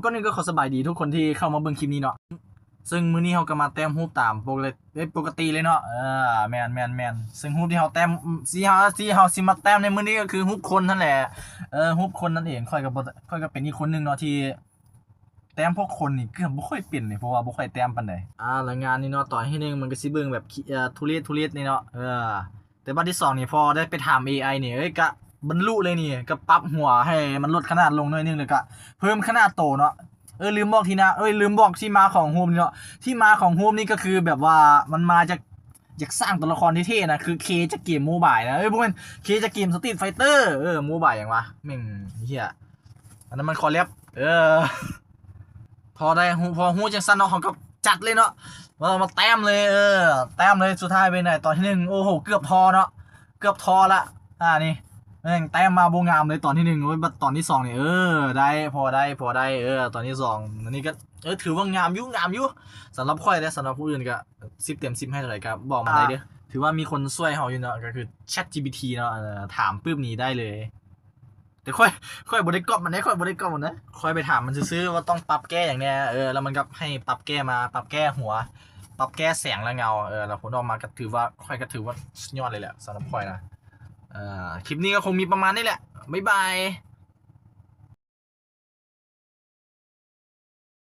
ก็นี่ก็ขอสบายดีทุกคนที่เข้ามาเบิ่งคลิปนี้เนาะซึ่งมื้อนี้เราก็มาแต้มรูปตามปกติเลยเนาะแมนซึ่งรูปที่เราแต้มที่เฮาสิมาแต้มในมื้อนี้ก็คือรูปคนนั่นแหละรูปคนนั่นเองค่อยก็เป็นอีกคนนึงเนาะที่แต้มพวกคนนี่เกือบบ่ค่อยเป็นเลยเพราะว่าบ่ค่อยแต้มปานใดแล้วงานนี้เนาะต่อให้นึงมันก็สิเบิ่งแบบทุเรศนี่เนาะแต่บัดที่2นี่พอได้ไปถาม AI นี่ก็บรรลุเลยนี่ก็ปรับหัวให้มันลดขนาดลงหน่อยนึงเลยก็เพิ่มขนาดโตเนาะลืมบอกทีนะลืมบอกที่มาของโฮมเนาะที่มาของโฮมนี่ก็คือแบบว่ามันมาจากสร้างตัวละครเท่ๆนะคือเคจากเกมโมบายนะพวกมันเคจากเกมสตรีทไฟเตอร์โมบายอย่างวะแม่งเหี้ยอันนั้นมันคอลแลบพอฮู้จังซั่นเนาะเขาก็จัดเลยเนาะมาแต้มเลยแต้มเลยสุดท้ายเป็นไหนตอนที่1โอ้โหเกือบทอเนาะเกือบทอละนี่แม่งแต้มมาบ่งามเลยตอนที่1โอ้ยตอนที่2นี่ได้พอได้ตอนที่2อันนี้ก็ถือว่างามอยู่สำหรับข่อยและสำหรับผู้อื่นก็10 เต็ม 10ให้เท่าไหร่ครับบอกมาได้เด้อถือว่ามีคนช่วยเฮาอยู่เนาะก็คือ ChatGPT เนาะถามปึ๊บนี้ได้เลยแต่ค่อยบ่ได้ก๊อปมันได้ค่อยบ่ได้ก๊อปมันนะค่อยไปถามมันซื่อๆว่าต้องปรับแก้อย่างเนี้ยแล้วมันก็ให้ปรับแก้มาปรับแก้หัวปรับแก้แสงและเงาแล้วผลออกมาก็ถือว่าค่อยก็ถือว่าสุดยอดเลยแหละสำหรับค่อยนะคลิปนี้ก็คงมีประมาณนี้แหละบ๊ายบาย